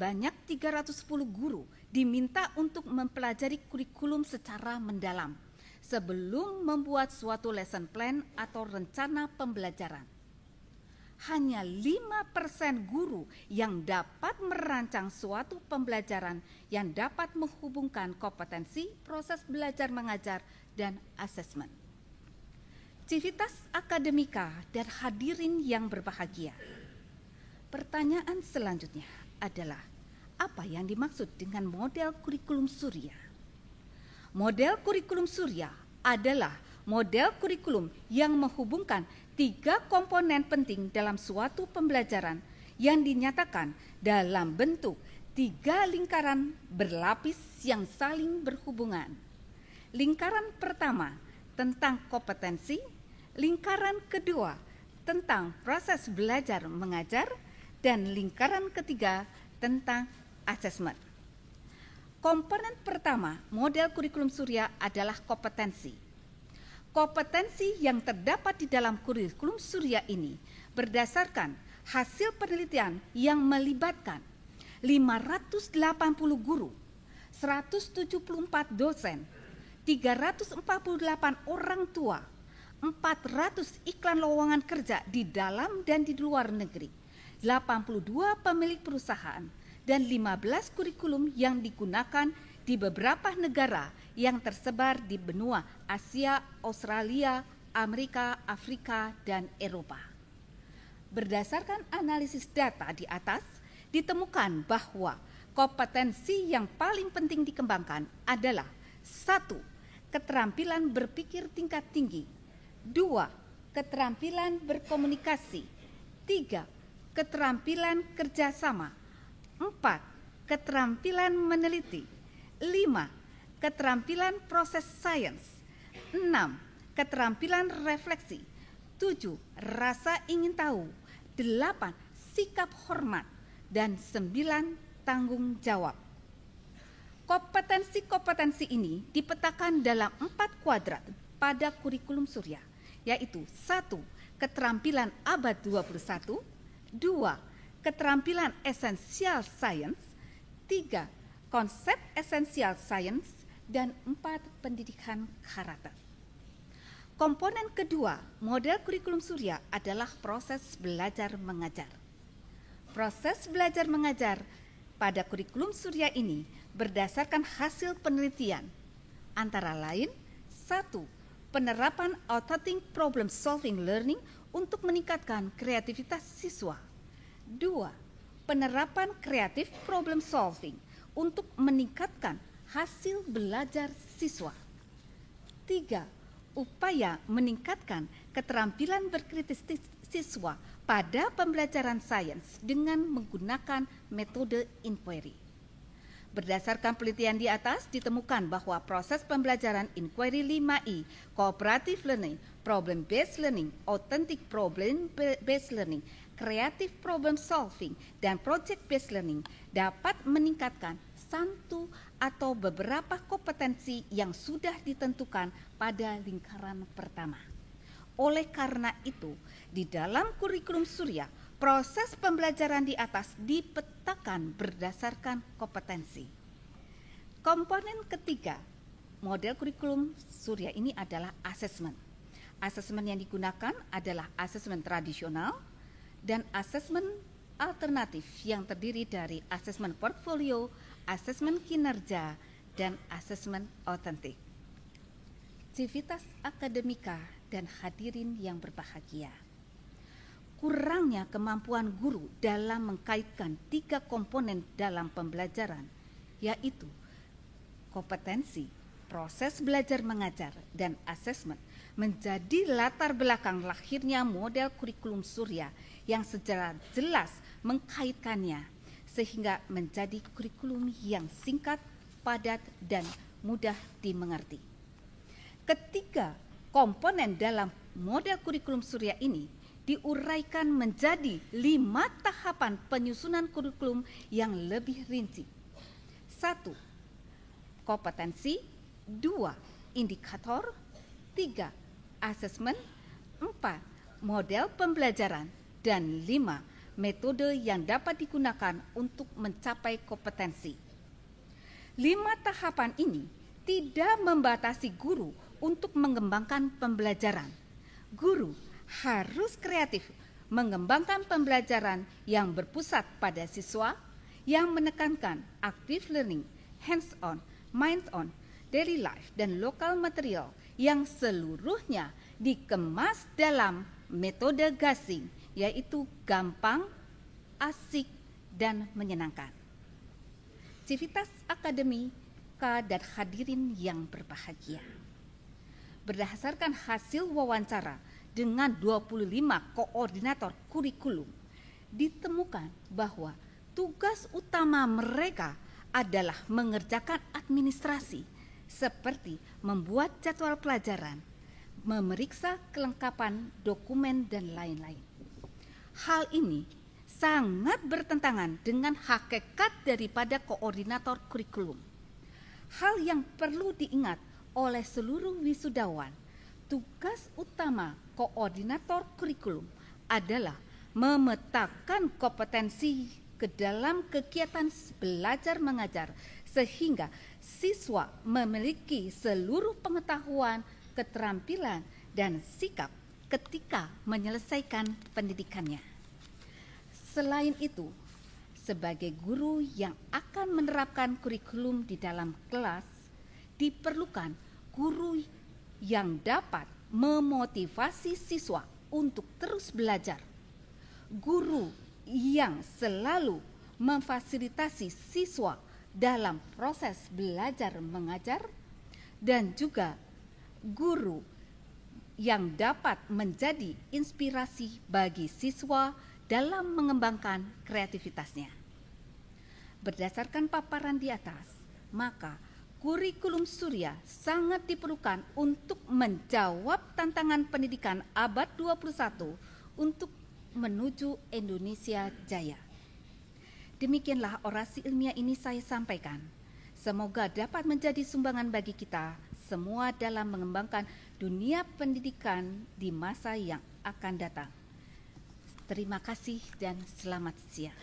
sebanyak 310 guru diminta untuk mempelajari kurikulum secara mendalam sebelum membuat suatu lesson plan atau rencana pembelajaran. Hanya 5% guru yang dapat merancang suatu pembelajaran yang dapat menghubungkan kompetensi, proses belajar mengajar, dan asesmen. Civitas akademika dan hadirin yang berbahagia. Pertanyaan selanjutnya adalah, apa yang dimaksud dengan model kurikulum Surya? Model kurikulum Surya adalah model kurikulum yang menghubungkan 3 komponen penting dalam suatu pembelajaran yang dinyatakan dalam bentuk 3 lingkaran berlapis yang saling berhubungan. Lingkaran pertama tentang kompetensi, lingkaran kedua tentang proses belajar mengajar, dan lingkaran ketiga tentang asesmen. Komponen pertama model kurikulum Surya adalah kompetensi. Kompetensi yang terdapat di dalam kurikulum Surya ini berdasarkan hasil penelitian yang melibatkan 580 guru, 174 dosen, 348 orang tua, 400 iklan lowongan kerja di dalam dan di luar negeri, 82 pemilik perusahaan, dan 15 kurikulum yang digunakan di beberapa negara yang tersebar di benua Asia, Australia, Amerika, Afrika, dan Eropa. Berdasarkan analisis data di atas, ditemukan bahwa kompetensi yang paling penting dikembangkan adalah 1. Keterampilan berpikir tingkat tinggi, 2. Keterampilan berkomunikasi, 3. Keterampilan kerjasama, 4. Keterampilan meneliti, 5. Keterampilan proses sains, 6. Keterampilan refleksi, 7. Rasa ingin tahu, 8. Sikap hormat, dan 9. Tanggung jawab. Kompetensi-kompetensi ini dipetakan dalam 4 kuadran pada kurikulum Surya, yaitu 1. Keterampilan abad 21, 2. Keterampilan esensial sains, 3. Konsep esensial sains, dan 4. Pendidikan karakter. Komponen kedua model kurikulum Surya adalah proses belajar mengajar. Proses belajar mengajar pada kurikulum Surya ini berdasarkan hasil penelitian, antara lain 1. Penerapan authentic problem solving learning untuk meningkatkan kreativitas siswa, 2. Penerapan kreatif problem solving untuk meningkatkan hasil belajar siswa, 3. Upaya meningkatkan keterampilan berkritis siswa pada pembelajaran sains dengan menggunakan metode inquiry. Berdasarkan penelitian di atas, ditemukan bahwa proses pembelajaran inquiry 5I, cooperative learning, problem-based learning, authentic problem-based learning, creative problem solving, dan project-based learning dapat meningkatkan satu atau beberapa kompetensi yang sudah ditentukan pada lingkaran pertama. Oleh karena itu, di dalam kurikulum Surya, proses pembelajaran di atas dipetakan berdasarkan kompetensi. Komponen ketiga model kurikulum Surya ini adalah asesmen. Asesmen yang digunakan adalah asesmen tradisional dan asesmen alternatif yang terdiri dari asesmen portfolio, asesmen kinerja, dan asesmen otentik. Civitas akademika dan hadirin yang berbahagia. Kurangnya kemampuan guru dalam mengkaitkan 3 komponen dalam pembelajaran, yaitu kompetensi, proses belajar mengajar, dan asesmen, menjadi latar belakang lahirnya model kurikulum Surya yang secara jelas mengkaitkannya, sehingga menjadi kurikulum yang singkat, padat, dan mudah dimengerti. Ketiga komponen dalam model kurikulum Surya ini diuraikan menjadi 5 tahapan penyusunan kurikulum yang lebih rinci. 1. Kompetensi, 2. Indikator, 3. Asesmen, 4. Model pembelajaran, dan 5. metode yang dapat digunakan untuk mencapai kompetensi. 5 tahapan ini tidak membatasi guru untuk mengembangkan pembelajaran. Guru harus kreatif mengembangkan pembelajaran yang berpusat pada siswa, yang menekankan active learning, hands-on, minds-on, daily life, dan lokal material yang seluruhnya dikemas dalam metode gasing, yaitu gampang, asik, dan menyenangkan. Civitas Akademika dan hadirin yang berbahagia. Berdasarkan hasil wawancara dengan 25 koordinator kurikulum, ditemukan bahwa tugas utama mereka adalah mengerjakan administrasi seperti membuat jadwal pelajaran, memeriksa kelengkapan dokumen, dan lain-lain. Hal ini sangat bertentangan dengan hakikat daripada koordinator kurikulum. Hal yang perlu diingat oleh seluruh wisudawan, tugas utama koordinator kurikulum adalah memetakan kompetensi ke dalam kegiatan belajar mengajar sehingga siswa memiliki seluruh pengetahuan, keterampilan, dan sikap ketika menyelesaikan pendidikannya. Selain itu, sebagai guru yang akan menerapkan kurikulum di dalam kelas, diperlukan guru yang dapat memotivasi siswa untuk terus belajar, guru yang selalu memfasilitasi siswa dalam proses belajar mengajar, dan juga guru yang dapat menjadi inspirasi bagi siswa dalam mengembangkan kreativitasnya. Berdasarkan paparan di atas, maka kurikulum Surya sangat diperlukan untuk menjawab tantangan pendidikan abad 21 untuk menuju Indonesia Jaya. Demikianlah orasi ilmiah ini saya sampaikan. Semoga dapat menjadi sumbangan bagi kita semua dalam mengembangkan dunia pendidikan di masa yang akan datang. Terima kasih dan selamat siang.